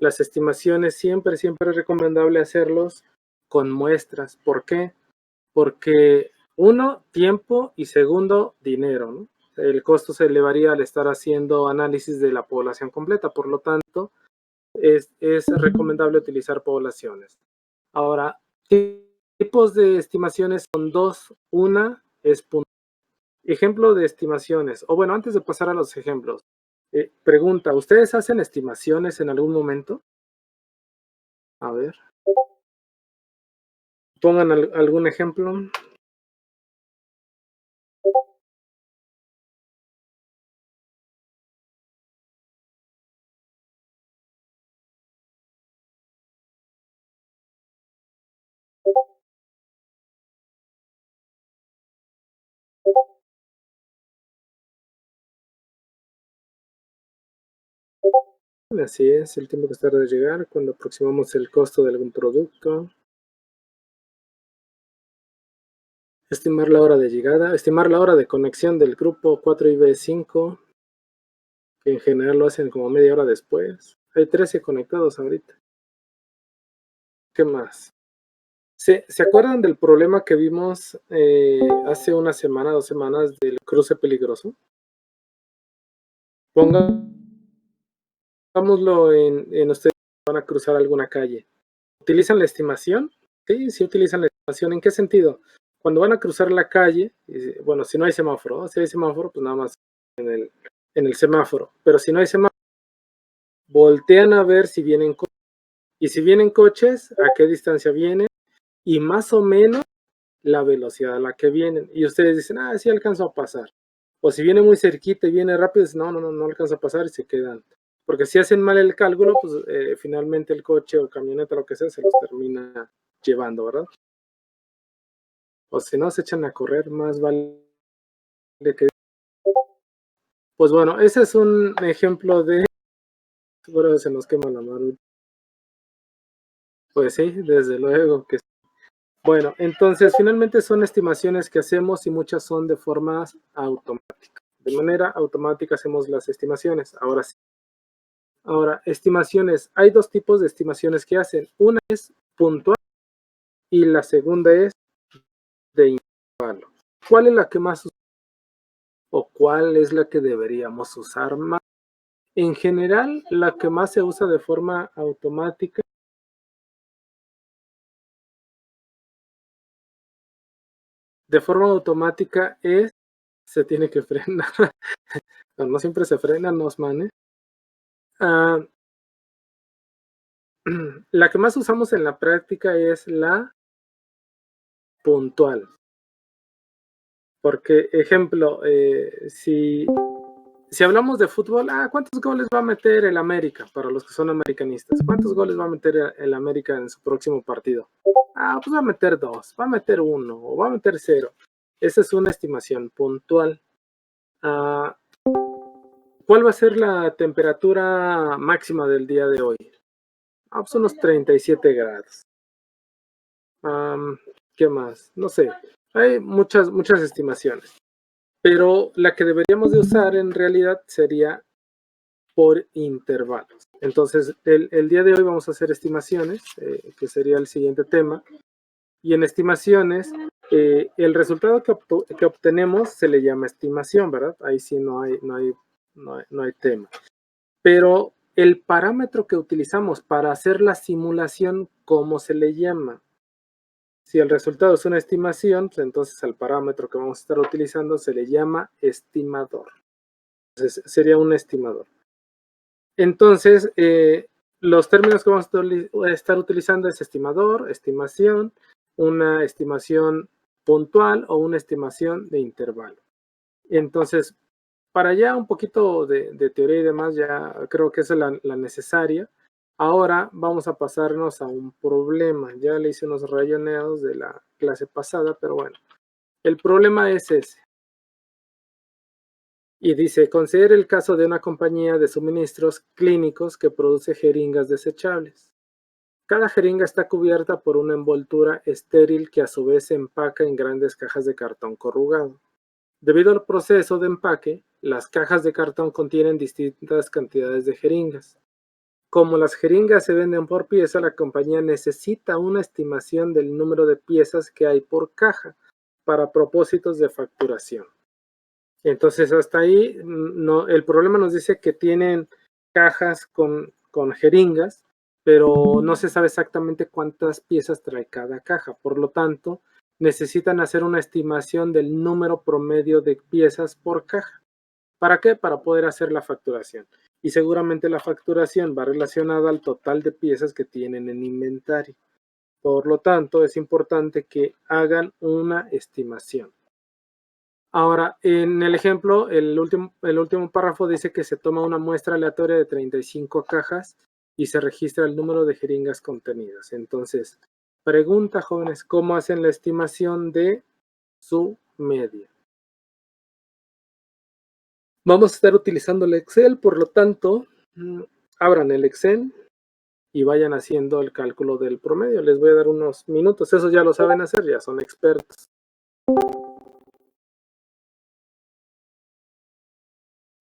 Las estimaciones siempre es recomendable hacerlos con muestras. ¿Por qué? Porque uno, tiempo y segundo, dinero, ¿no? El costo se elevaría al estar haciendo análisis de la población completa, por lo tanto, es recomendable utilizar poblaciones. Ahora, tipos de estimaciones son dos. Una es puntual. Ejemplo de estimaciones, o bueno, antes de pasar a los ejemplos, pregunta, ¿ustedes hacen estimaciones en algún momento? A ver, pongan algún ejemplo. Así es, el tiempo que tarda de llegar cuando aproximamos el costo de algún producto. Estimar la hora de llegada, estimar la hora de conexión del grupo 4IB5, que en general lo hacen como media hora después. Hay 13 conectados ahorita. ¿Qué más? ¿Se acuerdan del problema que vimos hace una semana, 2 semanas del cruce peligroso? Pongámoslo en ustedes van a cruzar alguna calle. ¿Utilizan la estimación? Sí utilizan la estimación. ¿En qué sentido? Cuando van a cruzar la calle, bueno, si no hay semáforo, ¿no? Si hay semáforo, pues nada más en el semáforo. Pero si no hay semáforo, voltean a ver si vienen coches. Y si vienen coches, ¿a qué distancia vienen? Y más o menos la velocidad a la que vienen. Y ustedes dicen, sí alcanzo a pasar. O si viene muy cerquita y viene rápido, dicen, no alcanzo a pasar y se quedan. Porque si hacen mal el cálculo, pues finalmente el coche o camioneta, lo que sea, se los termina llevando, ¿verdad? O si no, se echan a correr, más vale que... Pues bueno, ese es un ejemplo de... Seguro se nos quema la mano. Pues sí, desde luego que sí. Bueno, entonces finalmente son estimaciones que hacemos y muchas son de forma automática. De manera automática hacemos las estimaciones. Ahora sí. Ahora, estimaciones. Hay dos tipos de estimaciones que hacen. Una es puntual y la segunda es de intervalo. ¿Cuál es la que más usamos o cuál es la que deberíamos usar más? En general, la que más se usa de forma automática es, se tiene que frenar. No siempre se frenan los manes. La que más usamos en la práctica es la puntual. Porque, ejemplo, si hablamos de fútbol, ¿cuántos goles va a meter el América? Para los que son americanistas, ¿cuántos goles va a meter el América en su próximo partido? Pues va a meter 2, va a meter 1 o va a meter 0. Esa es una estimación puntual. ¿Cuál va a ser la temperatura máxima del día de hoy? Pues unos 37 grados. ¿Qué más? No sé. Hay muchas estimaciones. Pero la que deberíamos de usar en realidad sería por intervalos. Entonces, el día de hoy vamos a hacer estimaciones, que sería el siguiente tema. Y en estimaciones, el resultado que obtenemos se le llama estimación, ¿verdad? Ahí sí no hay tema. Pero el parámetro que utilizamos para hacer la simulación, ¿cómo se le llama? Si el resultado es una estimación, pues entonces al parámetro que vamos a estar utilizando se le llama estimador. Entonces sería un estimador. Entonces, los términos que vamos a estar utilizando es estimador, estimación, una estimación puntual o una estimación de intervalo. Entonces, para ya un poquito de teoría y demás, ya creo que esa es la necesaria. Ahora vamos a pasarnos a un problema. Ya le hice unos rayoneados de la clase pasada, pero bueno. El problema es ese. Y dice, considere el caso de una compañía de suministros clínicos que produce jeringas desechables. Cada jeringa está cubierta por una envoltura estéril que a su vez se empaca en grandes cajas de cartón corrugado. Debido al proceso de empaque, las cajas de cartón contienen distintas cantidades de jeringas. como las jeringas se venden por pieza, la compañía necesita una estimación del número de piezas que hay por caja para propósitos de facturación. Entonces, hasta ahí, no, el problema nos dice que tienen cajas con jeringas, pero no se sabe exactamente cuántas piezas trae cada caja. Por lo tanto, necesitan hacer una estimación del número promedio de piezas por caja. ¿Para qué? Para poder hacer la facturación. Y seguramente la facturación va relacionada al total de piezas que tienen en inventario. Por lo tanto, es importante que hagan una estimación. Ahora, en el ejemplo, el último párrafo dice que se toma una muestra aleatoria de 35 cajas y se registra el número de jeringas contenidas. Entonces, pregunta, jóvenes, ¿cómo hacen la estimación de su media? Vamos a estar utilizando el Excel, por lo tanto, abran el Excel y vayan haciendo el cálculo del promedio. Les voy a dar unos minutos, eso ya lo saben hacer, ya son expertos.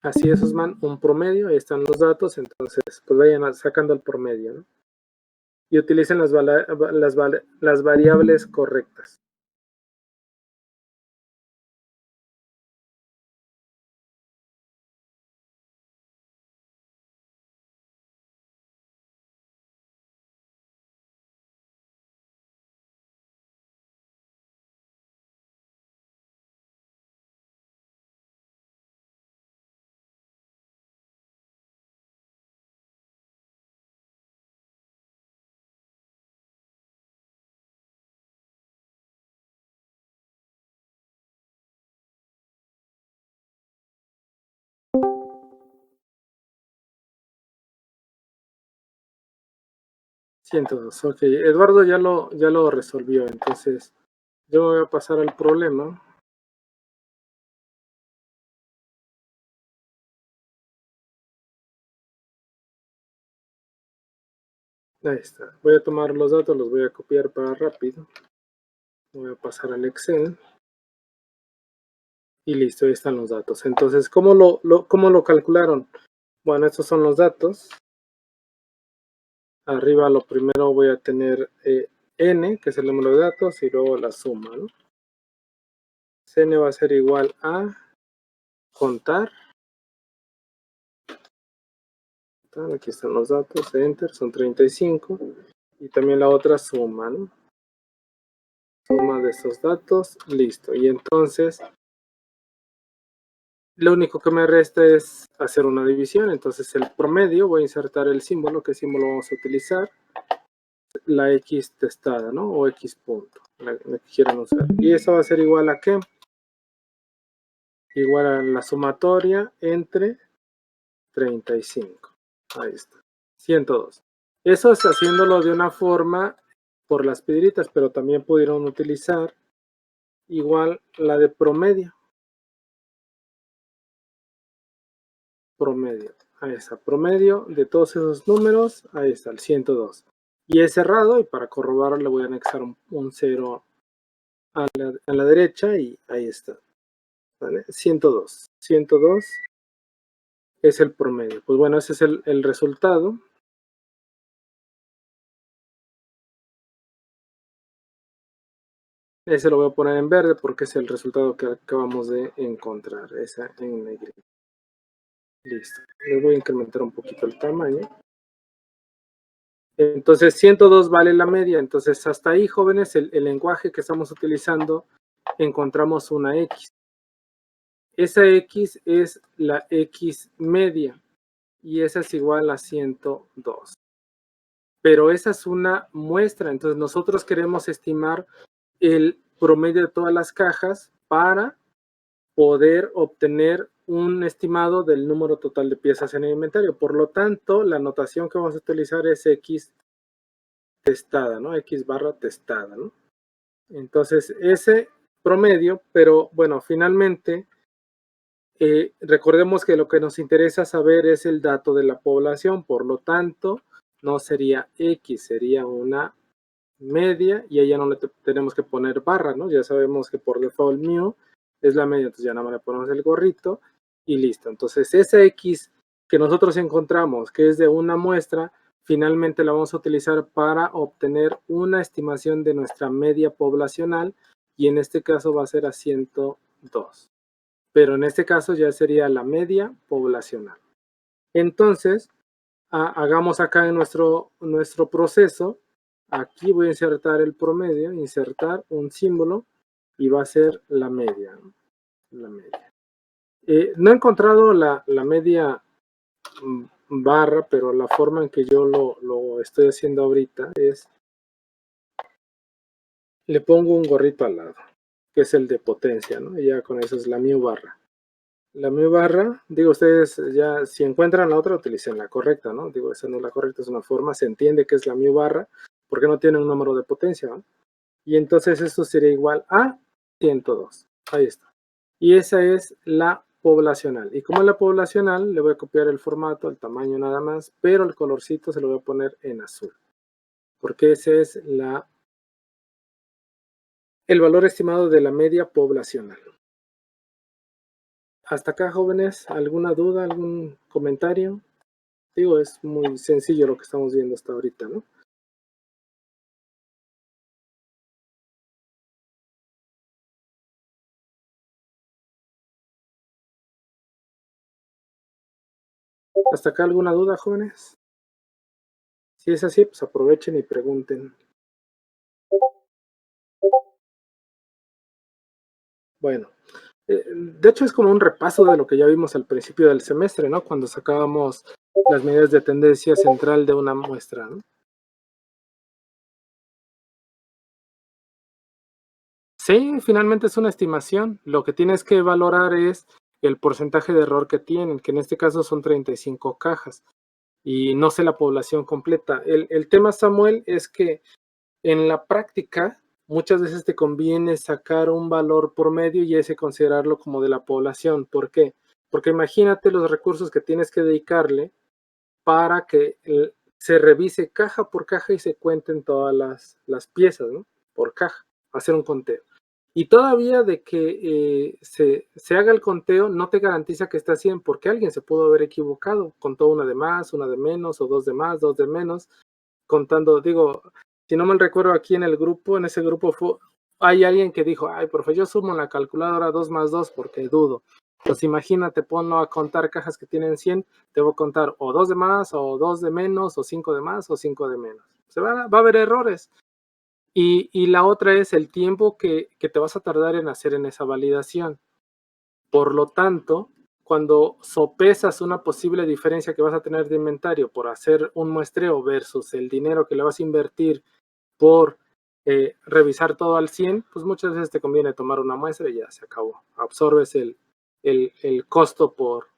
Así es, Osman, un promedio, ahí están los datos, entonces pues vayan sacando el promedio, ¿no? Y utilicen las variables correctas. $102, ok. Eduardo ya lo resolvió, entonces yo voy a pasar al problema. Ahí está. Voy a tomar los datos, los voy a copiar para rápido. Voy a pasar al Excel. Y listo, ahí están los datos. Entonces, ¿cómo lo calcularon? Bueno, estos son los datos. Arriba lo primero voy a tener n, que es el número de datos, y luego la suma, ¿no? Cn va a ser igual a contar. Aquí están los datos, enter, son 35. Y también la otra suma, ¿no? Suma de estos datos, listo. Y entonces, lo único que me resta es hacer una división. Entonces, el promedio, voy a insertar el símbolo. ¿Qué símbolo vamos a utilizar? La X testada, ¿no? O X punto, la que quieran usar. Y eso va a ser igual a ¿qué? Igual a la sumatoria entre 35. Ahí está. 102. Eso es haciéndolo de una forma por las piedritas, pero también pudieron utilizar igual la de promedio. Promedio. Ahí está. Promedio de todos esos números. Ahí está, el 102. Y es cerrado, y para corroborar le voy a anexar un 0 a la derecha y ahí está. ¿Vale? 102. 102 es el promedio. Pues bueno, ese es el resultado. Ese lo voy a poner en verde porque es el resultado que acabamos de encontrar. Esa en negrito. Listo. Le voy a incrementar un poquito el tamaño. Entonces 102 vale la media. Entonces hasta ahí, jóvenes, el lenguaje que estamos utilizando, encontramos una X. Esa X es la X media y esa es igual a 102. Pero esa es una muestra. Entonces nosotros queremos estimar el promedio de todas las cajas para poder obtener un estimado del número total de piezas en el inventario. Por lo tanto, la notación que vamos a utilizar es X testada, ¿no? X barra testada, ¿no? Entonces, ese promedio, pero bueno, finalmente, recordemos que lo que nos interesa saber es el dato de la población, por lo tanto, no sería X, sería una media, y ahí ya no le tenemos que poner barra, ¿no? Ya sabemos que por default mío es la media, entonces ya nada más le ponemos el gorrito y listo. Entonces esa X que nosotros encontramos, que es de una muestra, finalmente la vamos a utilizar para obtener una estimación de nuestra media poblacional y en este caso va a ser a 102. Pero en este caso ya sería la media poblacional. Entonces, hagamos acá en nuestro proceso, aquí voy a insertar el promedio, insertar un símbolo y va a ser la media. La media. No he encontrado la media barra, pero la forma en que yo lo estoy haciendo ahorita es, le pongo un gorrito al lado, que es el de potencia, ¿no? Y ya con eso es la mu barra. La mu barra, digo, ustedes ya si encuentran la otra, utilicen la correcta, ¿no? Digo, esa no es la correcta, es una forma, se entiende que es la mu barra, porque no tiene un número de potencia, ¿no? Y entonces esto sería igual a 102. Ahí está. Y esa es la poblacional. Y como es la poblacional, le voy a copiar el formato, el tamaño nada más, pero el colorcito se lo voy a poner en azul. Porque ese es el valor estimado de la media poblacional. Hasta acá, jóvenes, ¿alguna duda, algún comentario? Digo, es muy sencillo lo que estamos viendo hasta ahorita, ¿no? ¿Hasta acá alguna duda, jóvenes? Si es así, pues aprovechen y pregunten. Bueno, de hecho es como un repaso de lo que ya vimos al principio del semestre, ¿no? Cuando sacábamos las medidas de tendencia central de una muestra, ¿no? Sí, finalmente es una estimación. Lo que tienes que valorar es el porcentaje de error que tienen, que en este caso son 35 cajas y no sé la población completa. El tema, Samuel, es que en la práctica muchas veces te conviene sacar un valor promedio y ese considerarlo como de la población. ¿Por qué? Porque imagínate los recursos que tienes que dedicarle para que se revise caja por caja y se cuenten todas las piezas, ¿no? Por caja, hacer un conteo. Y todavía de que se haga el conteo no te garantiza que esté 100 porque alguien se pudo haber equivocado, contó una de más, una de menos, o dos de más, dos de menos, contando, digo, si no mal recuerdo aquí en el grupo, en ese grupo hay alguien que dijo, ay, profe, yo sumo en la calculadora 2 más 2 porque dudo. Pues imagínate, ponlo a contar cajas que tienen 100, te voy a contar o 2 de más, o 2 de menos, o 5 de más, o 5 de menos. Va a haber errores. Y la otra es el tiempo que te vas a tardar en hacer en esa validación. Por lo tanto, cuando sopesas una posible diferencia que vas a tener de inventario por hacer un muestreo versus el dinero que le vas a invertir por revisar todo al 100, pues muchas veces te conviene tomar una muestra y ya se acabó. Absorbes el costo por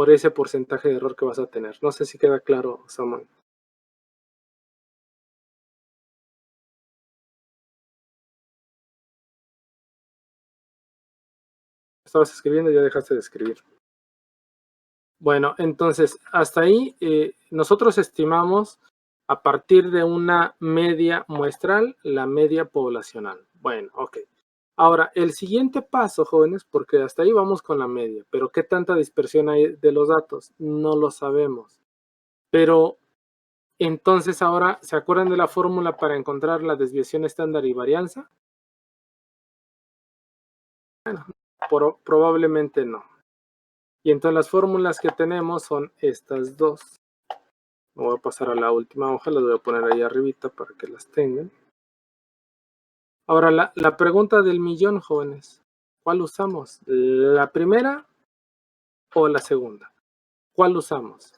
ese porcentaje de error que vas a tener. No sé si queda claro, Samuel. Estabas escribiendo y ya dejaste de escribir. Bueno, entonces, hasta ahí nosotros estimamos a partir de una media muestral, la media poblacional. Bueno, ok. Ahora, el siguiente paso, jóvenes, porque hasta ahí vamos con la media, pero ¿qué tanta dispersión hay de los datos? No lo sabemos. Pero entonces ahora, ¿se acuerdan de la fórmula para encontrar la desviación estándar y varianza? Bueno, probablemente no. Y entonces las fórmulas que tenemos son estas dos. Me voy a pasar a la última hoja, las voy a poner ahí arribita para que las tengan. Ahora, la pregunta del millón, jóvenes. ¿Cuál usamos? ¿La primera o la segunda? ¿Cuál usamos?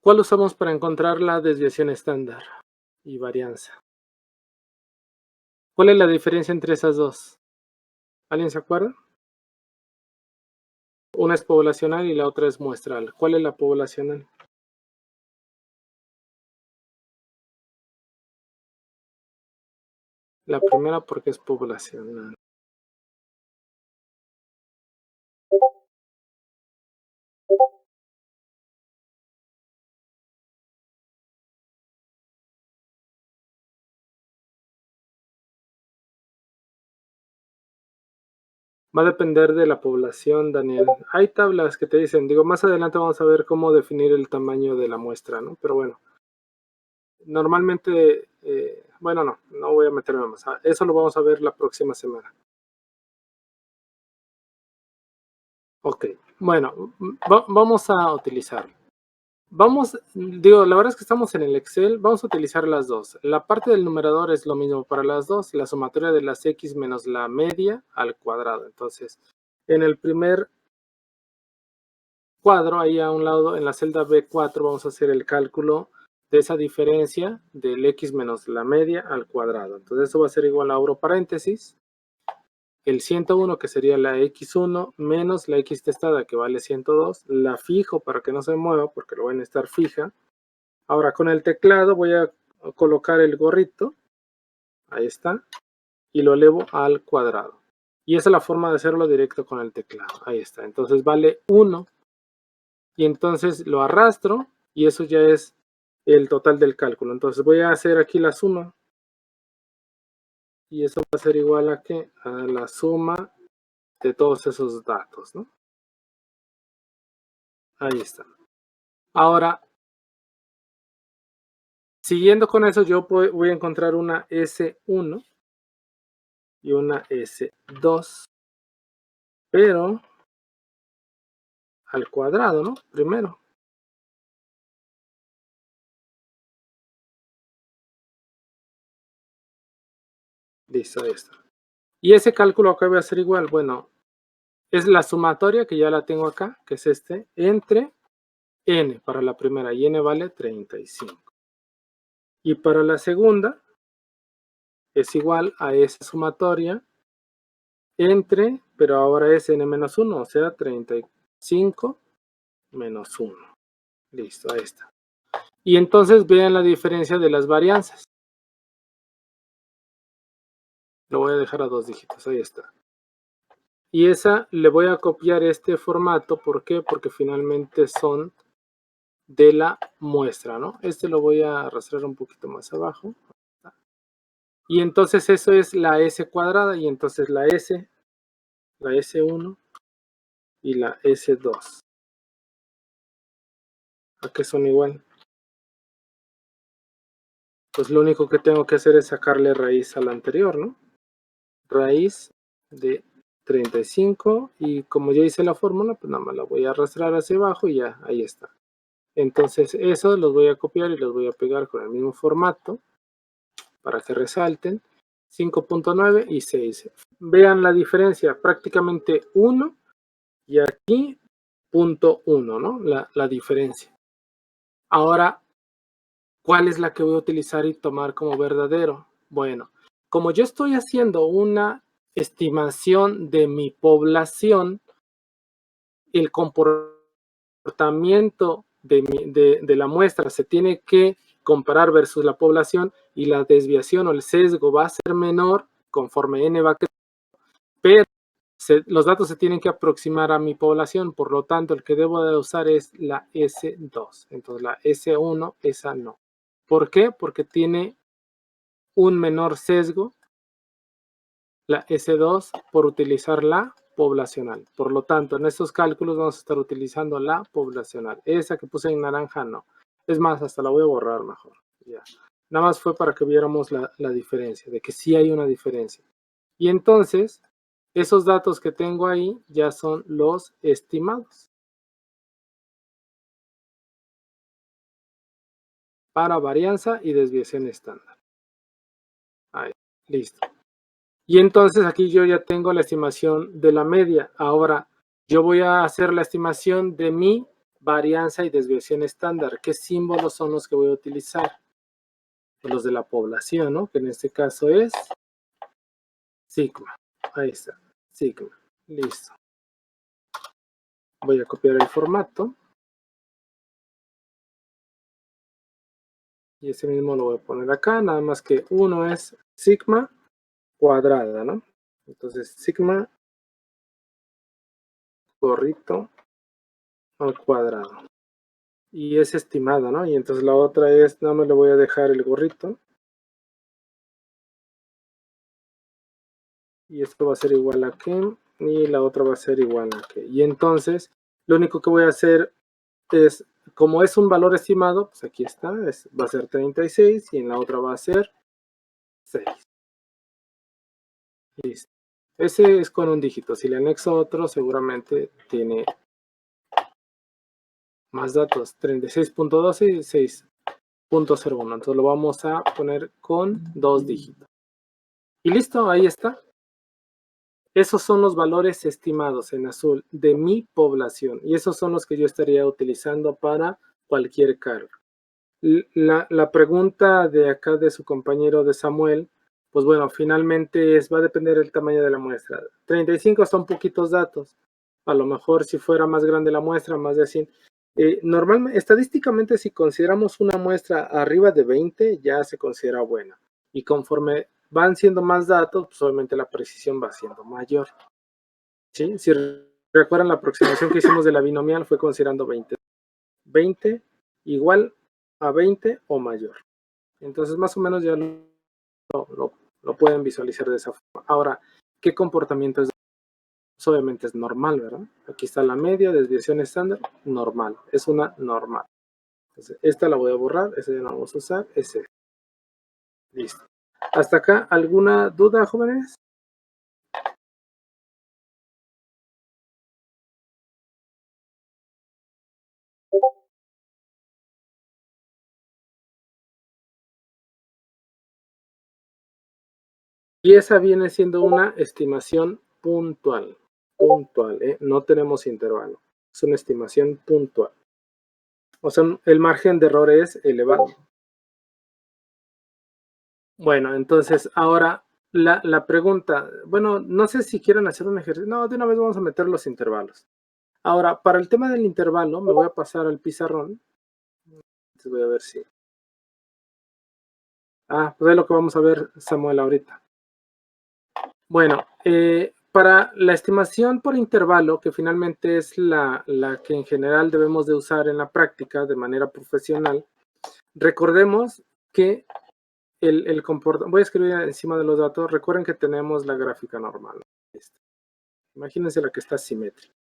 ¿Cuál usamos para encontrar la desviación estándar y varianza? ¿Cuál es la diferencia entre esas dos? ¿Alguien se acuerda? Una es poblacional y la otra es muestral. ¿Cuál es la poblacional? La primera porque es poblacional. Va a depender de la población, Daniel. Hay tablas que te dicen, digo, más adelante vamos a ver cómo definir el tamaño de la muestra, ¿no? Pero bueno, normalmente, bueno, no voy a meterme más. Eso lo vamos a ver la próxima semana. Ok, bueno, vamos a utilizarlo. Digo, la verdad es que estamos en el Excel, vamos a utilizar las dos. La parte del numerador es lo mismo para las dos, la sumatoria de las x menos la media al cuadrado. Entonces, en el primer cuadro, ahí a un lado, en la celda B4, vamos a hacer el cálculo de esa diferencia del x menos la media al cuadrado. Entonces, eso va a ser igual a abro paréntesis, el 101, que sería la x1, menos la x testada, que vale 102, la fijo para que no se mueva, porque lo van a estar fija. Ahora con el teclado voy a colocar el gorrito, ahí está, y lo elevo al cuadrado. Y esa es la forma de hacerlo directo con el teclado, ahí está. Entonces vale 1, y entonces lo arrastro, y eso ya es el total del cálculo. Entonces voy a hacer aquí la suma, y eso va a ser igual a ¿qué? A la suma de todos esos datos, ¿no? Ahí está. Ahora, siguiendo con eso, yo voy a encontrar una S1 y una S2, pero al cuadrado, ¿no? Primero. Listo, ahí está. Y ese cálculo acá va a ser igual, bueno, es la sumatoria que ya la tengo acá, que es entre n para la primera, y n vale 35. Y para la segunda es igual a esa sumatoria entre, pero ahora es n menos 1, o sea, 35 menos 1. Listo, ahí está. Y entonces vean la diferencia de las varianzas. Lo voy a dejar a 2 dígitos, ahí está. Y esa le voy a copiar este formato, ¿por qué? Porque finalmente son de la muestra, ¿no? Este lo voy a arrastrar un poquito más abajo. Y entonces eso es la S cuadrada, y entonces la S1 y la S2. ¿A qué son igual? Pues lo único que tengo que hacer es sacarle raíz a la anterior, ¿no? Raíz de 35, y como ya hice la fórmula, pues nada más la voy a arrastrar hacia abajo y ya, ahí está. Entonces eso los voy a copiar y los voy a pegar con el mismo formato para que resalten. 5.9 y 6. Vean la diferencia, prácticamente 1 y aquí 0.1, ¿no? La diferencia. Ahora, ¿cuál es la que voy a utilizar y tomar como verdadero? Bueno, como yo estoy haciendo una estimación de mi población, el comportamiento de la muestra se tiene que comparar versus la población, y la desviación o el sesgo va a ser menor conforme n va creciendo, pero los datos se tienen que aproximar a mi población, por lo tanto el que debo de usar es la S2. Entonces la S1, esa no. ¿Por qué? Porque tiene un menor sesgo, la S2, por utilizar la poblacional. Por lo tanto, en estos cálculos vamos a estar utilizando la poblacional. Esa que puse en naranja no. Es más, hasta la voy a borrar mejor. Ya. Nada más fue para que viéramos la diferencia, de que sí hay una diferencia. Y entonces, esos datos que tengo ahí ya son los estimados para varianza y desviación estándar. Ahí, listo. Y entonces aquí yo ya tengo la estimación de la media. Ahora yo voy a hacer la estimación de mi varianza y desviación estándar. ¿Qué símbolos son los que voy a utilizar? Pues los de la población, ¿no? Que en este caso es sigma. Ahí está, sigma. Listo. Voy a copiar el formato. Y ese mismo lo voy a poner acá, nada más que uno es sigma cuadrada, ¿no? Entonces sigma gorrito al cuadrado. Y es estimada, ¿no? Y entonces la otra es, nada más le voy a dejar el gorrito. Y esto va a ser igual a que y la otra va a ser igual a qué. Y entonces, lo único que voy a hacer es, como es un valor estimado, pues aquí está, va a ser 36 y en la otra va a ser 6. Listo. Ese es con un dígito. Si le anexo otro, seguramente tiene más datos. 36.12 y 6.01. Entonces lo vamos a poner con 2 dígitos. Y listo, ahí está. Esos son los valores estimados en azul de mi población. Y esos son los que yo estaría utilizando para cualquier cargo. La pregunta de acá de su compañero de Samuel, pues bueno, finalmente va a depender del tamaño de la muestra. 35 son poquitos datos. A lo mejor si fuera más grande la muestra, más de 100. Normalmente, estadísticamente, si consideramos una muestra arriba de 20, ya se considera buena. Y conforme van siendo más datos, pues obviamente la precisión va siendo mayor. ¿Sí? Si recuerdan, la aproximación que hicimos de la binomial fue considerando 20. 20 igual a 20 o mayor. Entonces, más o menos ya lo pueden visualizar de esa forma. Ahora, ¿qué comportamiento es? Pues obviamente es normal, ¿verdad? Aquí está la media, desviación estándar, normal. Es una normal. Entonces, esta la voy a borrar, esa ya no la vamos a usar, ese. Listo. ¿Hasta acá alguna duda, jóvenes? Y esa viene siendo una estimación puntual. Puntual, ¿eh? No tenemos intervalo. Es una estimación puntual. O sea, el margen de error es elevado. Bueno, entonces ahora la pregunta, bueno, no sé si quieren hacer un ejercicio. No, de una vez vamos a meter los intervalos. Ahora, para el tema del intervalo, me voy a pasar al pizarrón. Entonces voy a ver si. Pues es lo que vamos a ver, Samuel, ahorita. Bueno, para la estimación por intervalo, que finalmente es la que en general debemos de usar en la práctica de manera profesional, recordemos que el comportamiento, voy a escribir encima de los datos, recuerden que tenemos la gráfica normal. Imagínense la que está simétrica.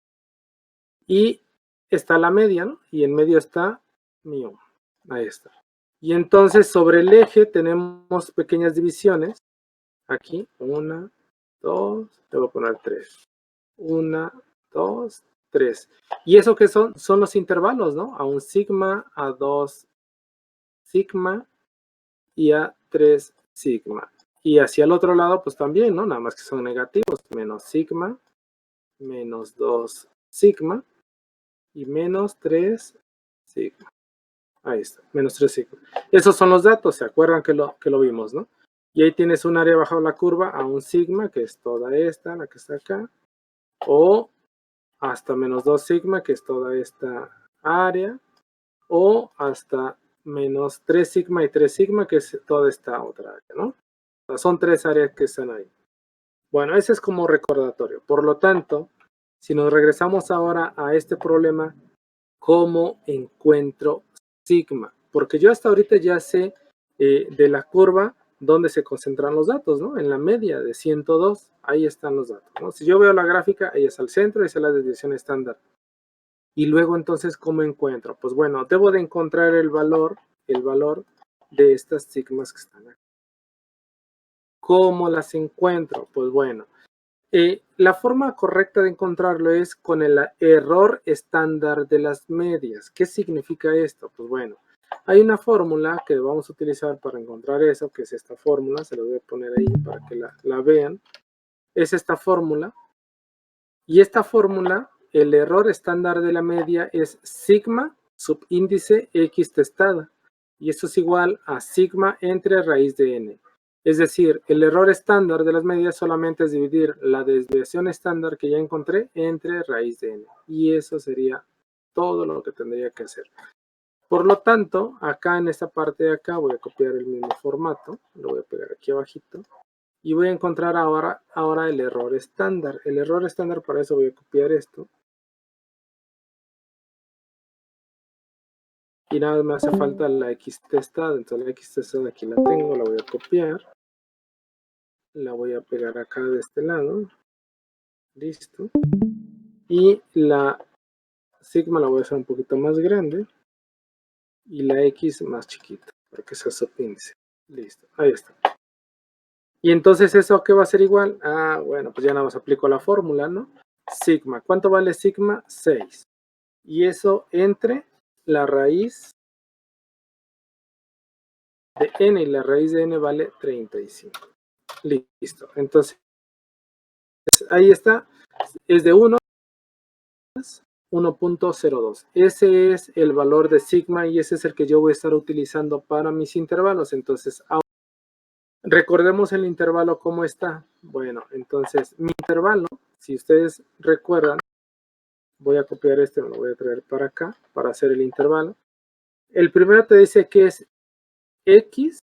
Y está la media, ¿no? Y en medio está mi 1. Ahí está. Y entonces sobre el eje tenemos pequeñas divisiones. Aquí, 1, 2, te voy a poner 3. 1, 2, 3. ¿Y eso qué son? Son los intervalos, ¿no? A un sigma, a 2 sigma y a 3 sigma. Y hacia el otro lado, pues también, ¿no? Nada más que son negativos. Menos sigma, menos 2 sigma y menos 3 sigma. Ahí está, menos 3 sigma. Esos son los datos, ¿se acuerdan que lo vimos, no? Y ahí tienes un área bajo la curva a un sigma, que es toda esta, la que está acá, o hasta menos 2 sigma, que es toda esta área, o hasta menos 3 sigma y 3 sigma, que es toda esta otra área, ¿no? O sea, son 3 áreas que están ahí. Bueno, ese es como recordatorio. Por lo tanto, si nos regresamos ahora a este problema, ¿cómo encuentro sigma? Porque yo hasta ahorita ya sé de la curva dónde se concentran los datos, ¿no? En la media de 102, ahí están los datos, ¿no? Si yo veo la gráfica, ahí está el centro, ahí está la desviación estándar. Y luego entonces, ¿cómo encuentro? Pues bueno, debo de encontrar el valor de estas sigmas que están aquí. ¿Cómo las encuentro? Pues bueno, la forma correcta de encontrarlo es con el error estándar de las medias. ¿Qué significa esto? Pues bueno, hay una fórmula que vamos a utilizar para encontrar eso, que es esta fórmula, se la voy a poner ahí para que la vean. Es esta fórmula. Y esta fórmula, el error estándar de la media es sigma subíndice x testada. Y esto es igual a sigma entre raíz de n. Es decir, el error estándar de las medias solamente es dividir la desviación estándar que ya encontré entre raíz de n. Y eso sería todo lo que tendría que hacer. Por lo tanto, acá en esta parte de acá voy a copiar el mismo formato. Lo voy a pegar aquí abajito. Y voy a encontrar ahora el error estándar. El error estándar, para eso voy a copiar esto. Y nada más me hace falta la x testada. Entonces la x testada aquí la tengo, la voy a copiar. La voy a pegar acá de este lado. Listo. Y la sigma la voy a hacer un poquito más grande. Y la X más chiquita, para que sea subíndice. Listo, ahí está. Y entonces, ¿eso a qué va a ser igual? Ah, bueno, pues ya nada más aplico la fórmula, ¿no? Sigma. ¿Cuánto vale sigma? 6. Y eso entre la raíz de n, y la raíz de n vale 35. Listo. Entonces, ahí está. Es de 1 más 1.02. Ese es el valor de sigma y ese es el que yo voy a estar utilizando para mis intervalos. Entonces, recordemos el intervalo cómo está. Bueno, entonces mi intervalo, si ustedes recuerdan, voy a copiar este, me lo voy a traer para acá para hacer el intervalo. El primero te dice que es x,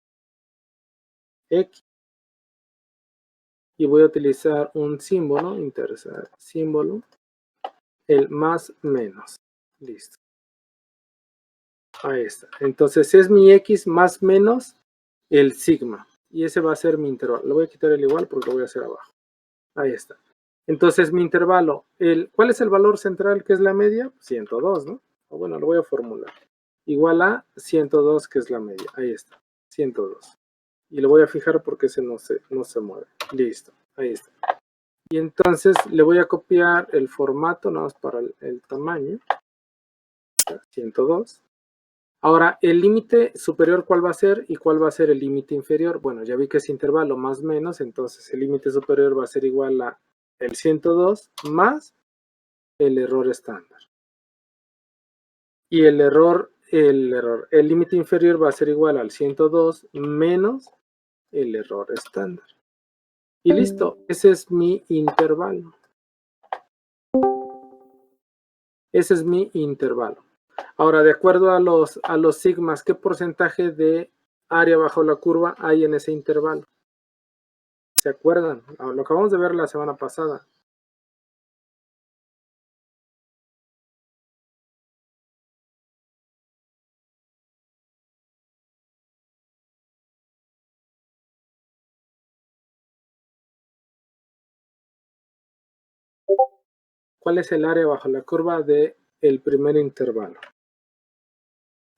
y voy a utilizar un símbolo, interesar símbolo, el más menos. Listo. Ahí está. Entonces es mi x más menos el sigma. Y ese va a ser mi intervalo. Lo voy a quitar el igual porque lo voy a hacer abajo. Ahí está. Entonces mi intervalo, ¿cuál es el valor central que es la media? 102, ¿no? O bueno, lo voy a formular. Igual a 102 que es la media. Ahí está, 102. Y lo voy a fijar porque ese no se mueve. Listo, ahí está. Y entonces le voy a copiar el formato, nada más para el tamaño. 102. Ahora, el límite superior, ¿cuál va a ser? ¿Y cuál va a ser el límite inferior? Bueno, ya vi que es intervalo más menos, entonces el límite superior va a ser igual a el 102 más el error estándar. Y el límite inferior va a ser igual al 102 menos el error estándar. Y listo, ese es mi intervalo. Ese es mi intervalo. Ahora, de acuerdo a los sigmas, ¿qué porcentaje de área bajo la curva hay en ese intervalo? ¿Se acuerdan? Lo acabamos de ver la semana pasada. ¿Cuál es el área bajo la curva del primer intervalo?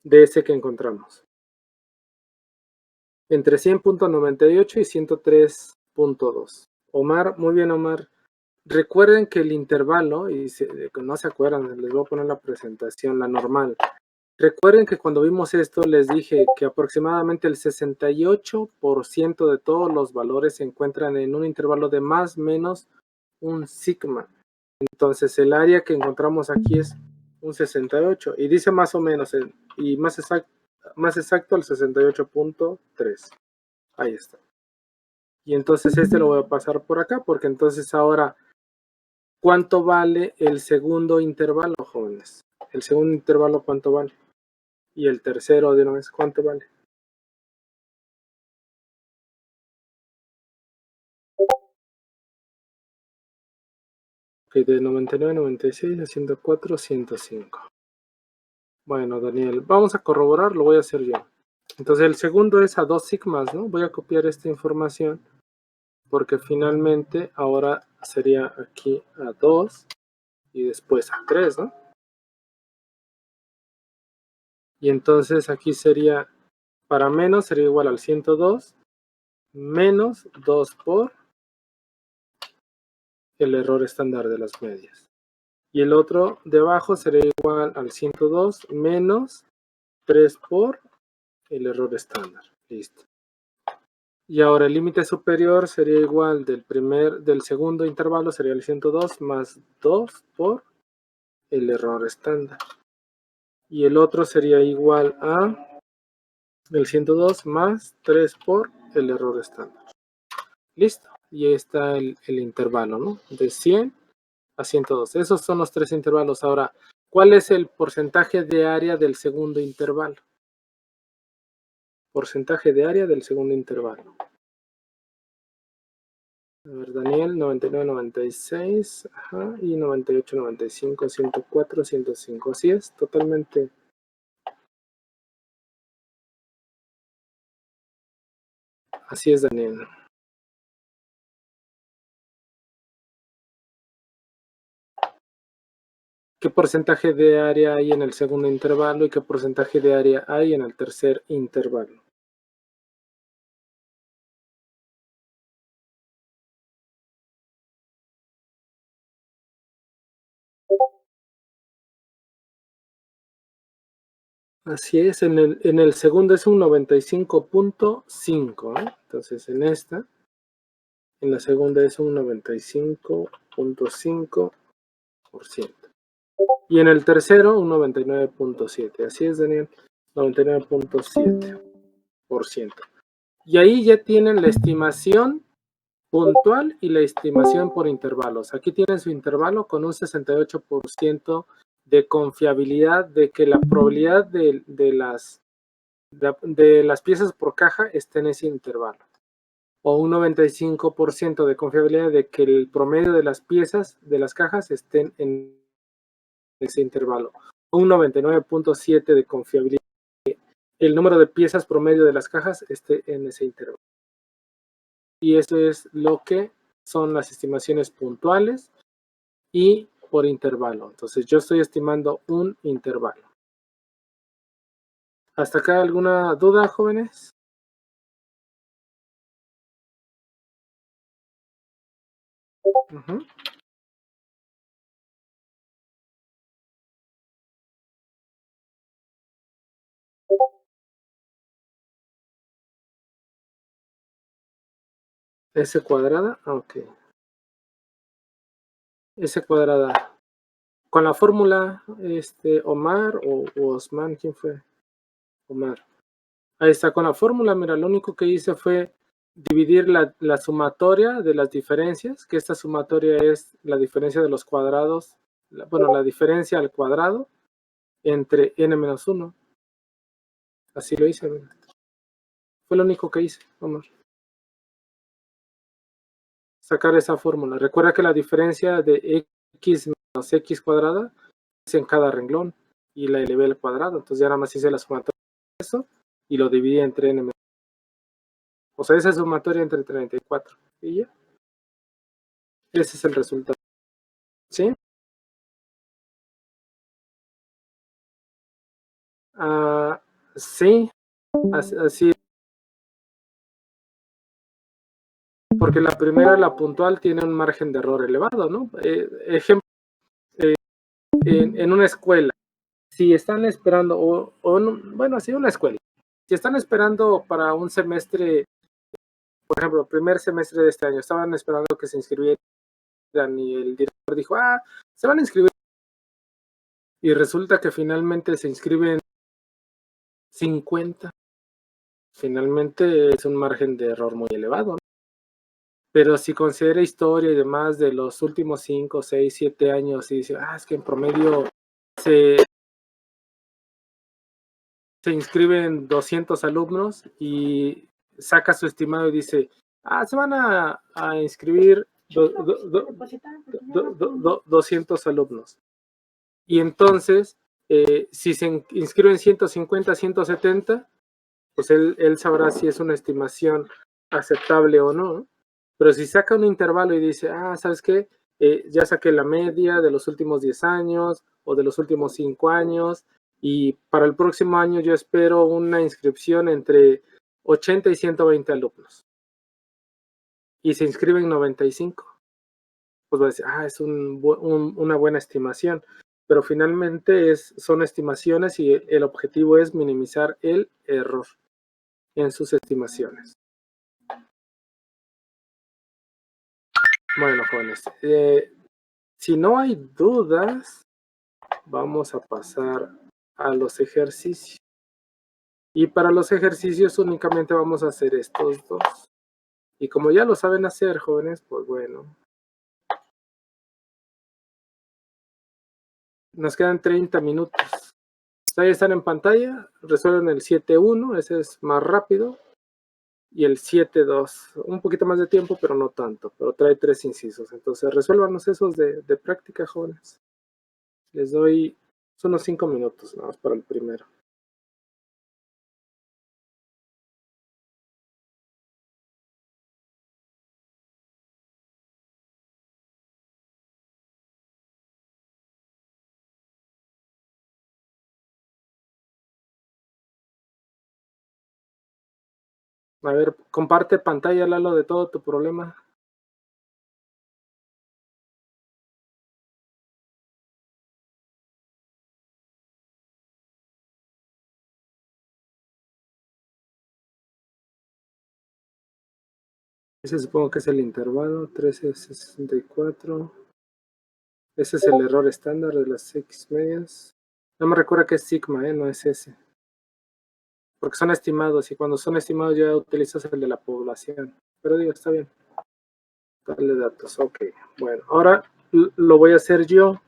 De ese que encontramos. Entre 100.98 y 103.2. Omar, muy bien, Omar. Recuerden que el intervalo, y no se acuerdan, les voy a poner la presentación, la normal. Recuerden que cuando vimos esto les dije que aproximadamente el 68% de todos los valores se encuentran en un intervalo de más menos un sigma. Entonces el área que encontramos aquí es un 68 y dice más o menos, y más exacto el 68.3. Ahí está. Y entonces este lo voy a pasar por acá porque entonces ahora, ¿cuánto vale el segundo intervalo, jóvenes? El segundo intervalo, ¿cuánto vale? Y el tercero de una vez, ¿cuánto vale? Ok, de 99, 96 a 104, 105. Bueno, Daniel, vamos a corroborar, lo voy a hacer yo. Entonces el segundo es a 2 sigmas, ¿no? Voy a copiar esta información porque finalmente ahora sería aquí a 2 y después a 3, ¿no? Y entonces aquí sería, para menos sería igual al 102 menos 2 por el error estándar de las medias. Y el otro de abajo sería igual al 102 menos 3 por el error estándar. Listo. Y ahora el límite superior sería igual del segundo intervalo, sería el 102 más 2 por el error estándar. Y el otro sería igual a el 102 más 3 por el error estándar. Listo. Y ahí está el intervalo, ¿no? De 100 a 102. Esos son los tres intervalos. Ahora, ¿cuál es el porcentaje de área del segundo intervalo? Porcentaje de área del segundo intervalo. A ver, Daniel, 99, 96, ajá, y 98, 95, 104, 105. Así es, totalmente. Así es, Daniel. qué porcentaje de área hay en el segundo intervalo y qué porcentaje de área hay en el tercer intervalo. Así es, en el segundo es un 95.5, ¿eh? Entonces en la segunda es un 95.5%. Y en el tercero un 99.7. Así es, Daniel, 99.7%. Y ahí ya tienen la estimación puntual y la estimación por intervalos. Aquí tienen su intervalo con un 68% de confiabilidad de que la probabilidad de las piezas por caja esté en ese intervalo. O un 95% de confiabilidad de que el promedio de las piezas de las cajas estén en ese intervalo. O un 99.7% de confiabilidad de que el número de piezas promedio de las cajas esté en ese intervalo. Y eso es lo que son las estimaciones puntuales y por intervalo. Entonces yo estoy estimando un intervalo. ¿Hasta acá alguna duda, jóvenes? Uh-huh. S cuadrada, ok. S cuadrada. Con la fórmula, Omar o Osman, ¿quién fue? Omar. Ahí está, con la fórmula, mira, lo único que hice fue dividir la sumatoria de las diferencias, que esta sumatoria es la diferencia de los cuadrados, la diferencia al cuadrado entre n-1. Así lo hice, mira. Fue lo único que hice, Omar. Sacar esa fórmula. Recuerda que la diferencia de x menos x cuadrada es en cada renglón y la elevé al cuadrado. Entonces ya nada más hice la sumatoria de eso y lo dividí entre n. O sea, esa sumatoria entre 34. Y ya. Ese es el resultado. ¿Sí? Sí, así. Porque la primera, la puntual, tiene un margen de error elevado, ¿no? Ejemplo, en una escuela, si están esperando, bueno, sí, una escuela, si están esperando para un semestre, por ejemplo, primer semestre de este año, estaban esperando que se inscribieran y el director dijo, se van a inscribir. Y resulta que finalmente se inscriben 50. Finalmente es un margen de error muy elevado, ¿no? Pero si considera historia y demás de los últimos 5, 6, 7 años y dice, es que en promedio se inscriben 200 alumnos y saca su estimado y dice, se van a inscribir 200 alumnos. Y entonces, si se inscriben 150, 170, pues él sabrá si es una estimación aceptable o no. Pero si saca un intervalo y dice, ¿sabes qué? Ya saqué la media de los últimos 10 años o de los últimos 5 años y para el próximo año yo espero una inscripción entre 80 y 120 alumnos. Y se inscriben 95. Pues va a decir, es una buena estimación. Pero finalmente son estimaciones y el objetivo es minimizar el error en sus estimaciones. Bueno, jóvenes, si no hay dudas, vamos a pasar a los ejercicios. Y para los ejercicios únicamente vamos a hacer estos dos. Y como ya lo saben hacer, jóvenes, pues bueno. Nos quedan 30 minutos. Ahí están en pantalla, resuelven el 7-1, ese es más rápido. Y el 7-2, un poquito más de tiempo, pero no tanto. Pero trae 3 incisos. Entonces resuélvanos esos de práctica, jóvenes. Les doy unos 5 minutos nada más para el primero. A ver, comparte pantalla, Lalo, de todo tu problema. Ese supongo que es el intervalo, 1364. Ese es el error estándar de las X medias. No me recuerda que es sigma, no es ese. Porque son estimados y cuando son estimados ya utilizas el de la población. Pero digo, está bien. Darle datos, ok. Bueno, ahora lo voy a hacer yo.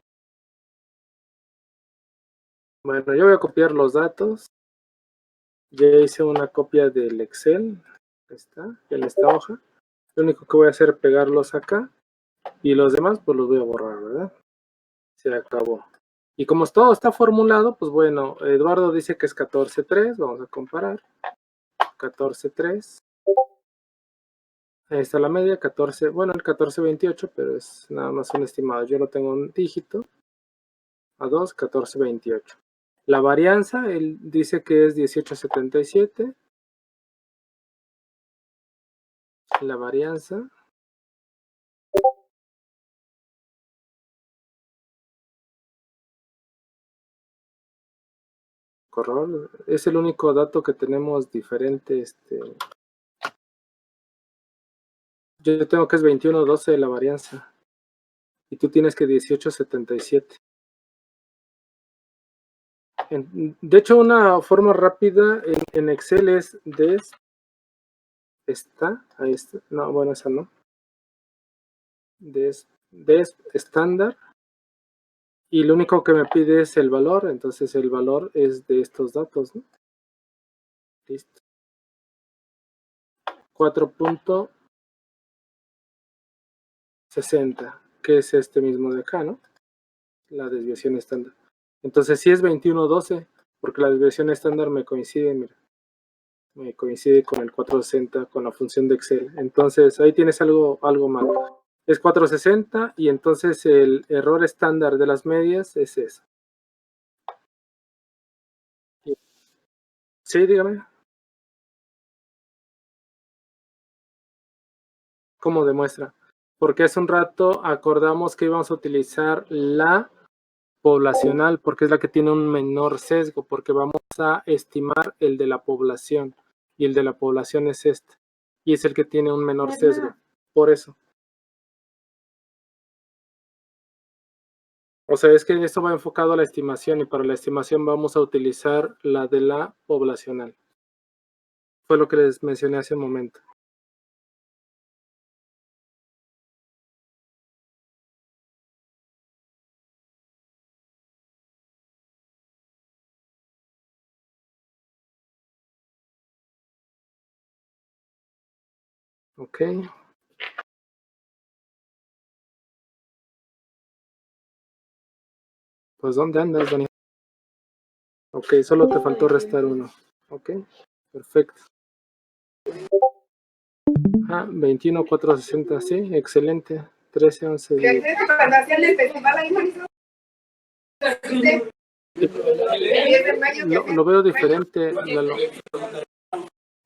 Bueno, yo voy a copiar los datos. Ya hice una copia del Excel. Ahí está, en esta hoja. Lo único que voy a hacer es pegarlos acá. Y los demás, pues los voy a borrar, ¿verdad? Se acabó. Y como todo está formulado, pues bueno, Eduardo dice que es 14.3. Vamos a comparar. 14.3. Ahí está la media, 14. Bueno, el 14.28, pero es nada más un estimado. Yo lo tengo en dígito. A 2, 14.28. La varianza, él dice que es 18.77. La varianza. Corrol. Es el único dato que tenemos diferente. Yo tengo que es 21.12 la varianza. Y tú tienes que 18.77. De hecho, una forma rápida en Excel es ahí está. No, bueno, esa no. Des estándar. Y lo único que me pide es el valor, entonces el valor es de estos datos, ¿no? Listo. 4.60, que es este mismo de acá, ¿no? La desviación estándar. Entonces sí es 21.12, porque la desviación estándar me coincide, mira. Me coincide con el 460, con la función de Excel. Entonces ahí tienes algo mal. Es 460 y entonces el error estándar de las medias es eso. Sí, dígame. ¿Cómo demuestra? Porque hace un rato acordamos que íbamos a utilizar la poblacional porque es la que tiene un menor sesgo, porque vamos a estimar el de la población y el de la población es este y es el que tiene un menor sesgo, por eso. O sea, es que esto va enfocado a la estimación y para la estimación vamos a utilizar la de la poblacional. Fue lo que les mencioné hace un momento. Ok. Pues ¿dónde andas, Dani? Ok, solo te faltó restar uno. Ok, perfecto. 21.460, sí, excelente. 13, 11, 10. Lo veo diferente, Lalo.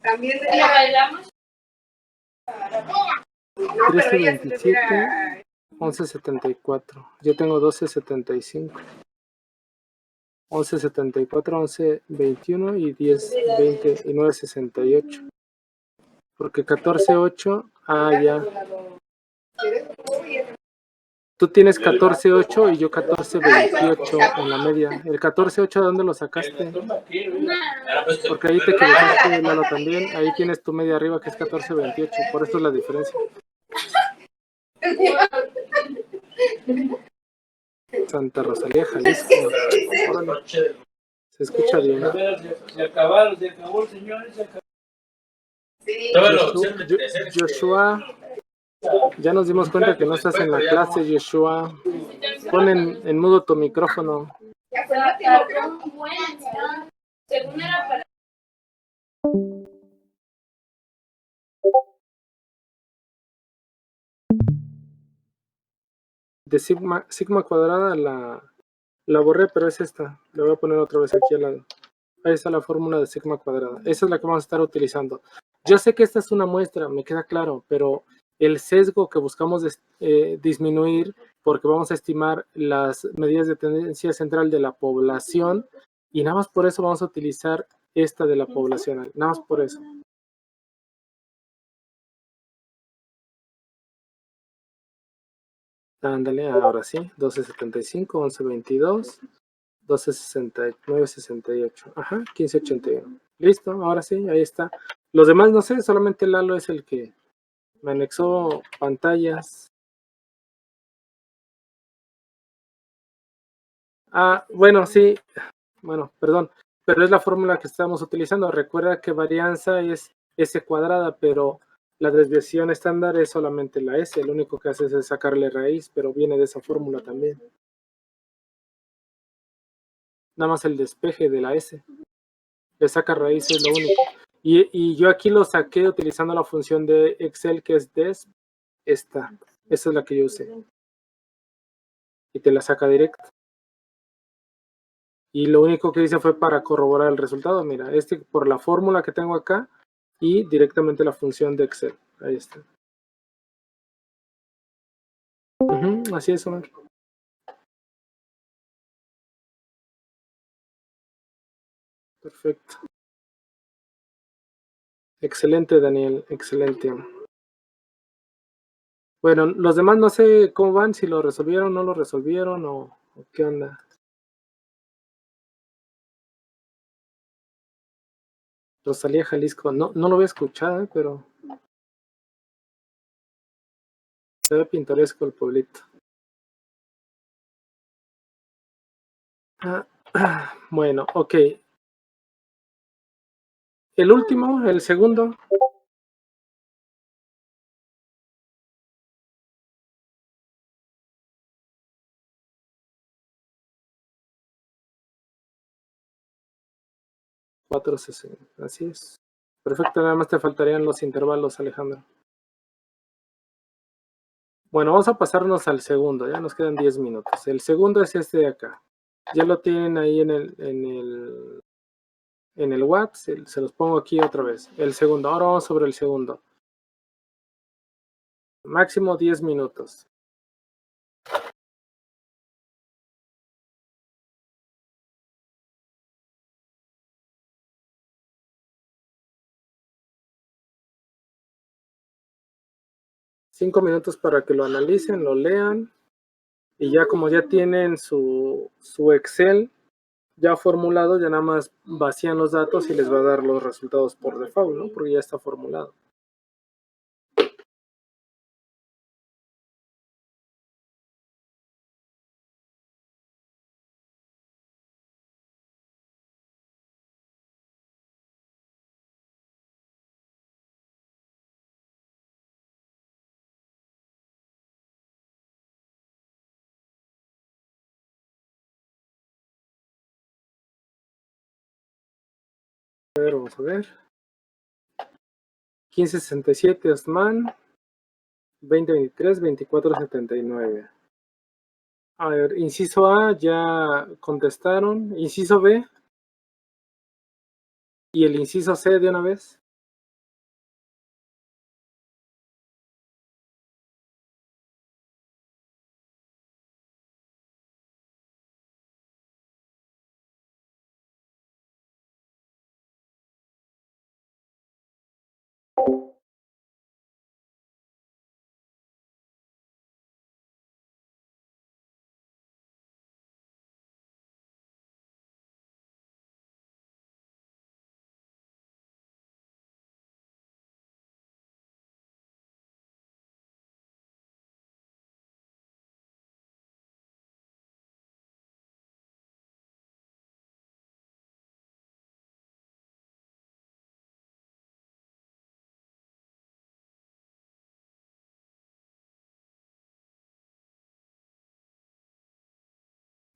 También 13.27, 11.74. Yo tengo 12.75. 11.74, 11.21 y 10.20 y 9.68. Porque 14.8, ya. Tú tienes 14.8 y yo 14.28 en la media. ¿El 14.8 de dónde lo sacaste? Porque ahí te equivocaste, Lalo, también. Ahí tienes tu media arriba que es 14.28. Por eso es la diferencia. Santa Rosalía, Jalisco. Se escucha bien. Se acabó el señor. Joshua, ya nos dimos cuenta que no estás en la clase, Joshua. Pon en mudo tu micrófono. De sigma cuadrada la borré, pero es esta. La voy a poner otra vez aquí al lado. Ahí está la fórmula de sigma cuadrada. Esa es la que vamos a estar utilizando. Yo sé que esta es una muestra, me queda claro, pero el sesgo que buscamos disminuir, porque vamos a estimar las medidas de tendencia central de la población, y nada más por eso vamos a utilizar esta de la poblacional, nada más por eso. Ándale, ahora sí, 12.75, 11.22, 12.69, 68, ajá, 15.81. Listo, ahora sí, ahí está. Los demás no sé, solamente Lalo es el que me anexó pantallas. Ah, bueno, sí, bueno, perdón, pero es la fórmula que estamos utilizando. Recuerda que varianza es S cuadrada, pero la desviación estándar es solamente la S. Lo único que haces es sacarle raíz, pero viene de esa fórmula también. Nada más el despeje de la S. Le saca raíz, es lo único. Y yo aquí lo saqué utilizando la función de Excel que es des. Esta. Esa es la que yo usé. Y te la saca directo. Y lo único que hice fue para corroborar el resultado. Mira, por la fórmula que tengo acá y directamente la función de Excel. Ahí está. Así es, Omar. Perfecto. Excelente, Daniel. Excelente. Bueno, los demás no sé cómo van, si lo resolvieron, no lo resolvieron o qué onda. Rosalía Jalisco, no lo había escuchado, pero se ve pintoresco el pueblito. Bueno, ok. El último, el segundo. $4.60, así es. Perfecto, nada más te faltarían los intervalos, Alejandro. Bueno, vamos a pasarnos al segundo, ya nos quedan 10 minutos. El segundo es este de acá. Ya lo tienen ahí en el WhatsApp, se los pongo aquí otra vez. El segundo, ahora vamos sobre el segundo. Máximo 10 minutos. Cinco minutos para que lo analicen, lo lean. Y ya como ya tienen su Excel ya formulado, ya nada más vacían los datos y les va a dar los resultados por default, ¿no? Porque ya está formulado. A ver, vamos a ver. 1567 Osman, 2023, 2479. A ver, inciso A ya contestaron. Inciso B y el inciso C de una vez.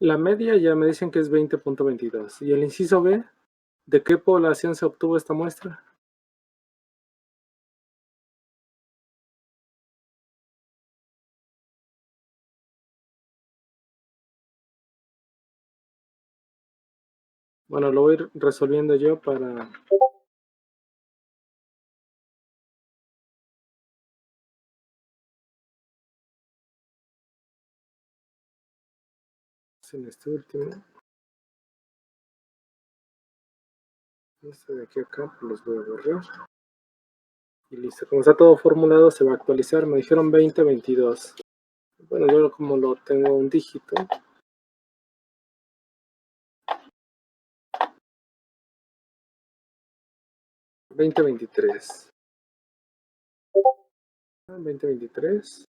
La media ya me dicen que es 20.22. ¿Y el inciso B? ¿De qué población se obtuvo esta muestra? Bueno, lo voy a ir resolviendo yo para en este último. Este de aquí a acá, pues los voy a borrar. Y listo. Como está todo formulado, se va a actualizar. Me dijeron 2022. Bueno, yo como lo tengo un dígito. 2023. 2023.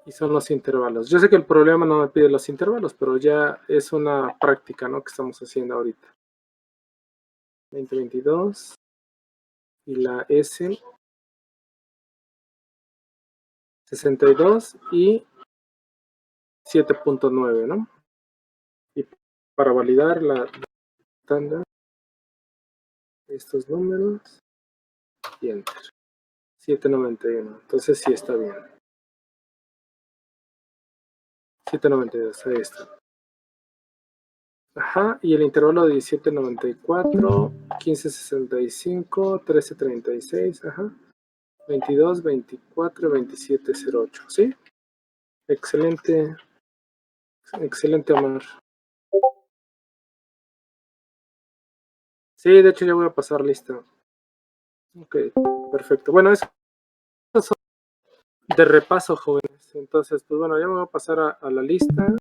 Y son los intervalos. Yo sé que el problema no me pide los intervalos, pero ya es una práctica, ¿no?, que estamos haciendo ahorita. 2022. Y la S. 62 y 7.9, ¿no? Y para validar la estándar, estos números y enter. 791. Entonces sí está bien. 792, ahí está. Ajá, y el intervalo de 1794, 1565, 1336, ajá. 22, 24, 2708, ¿sí? Excelente, excelente, Omar. Sí, de hecho ya voy a pasar lista. Ok, perfecto. Bueno, eso de repaso, jóvenes. Entonces, pues bueno, ya me voy a pasar a la lista.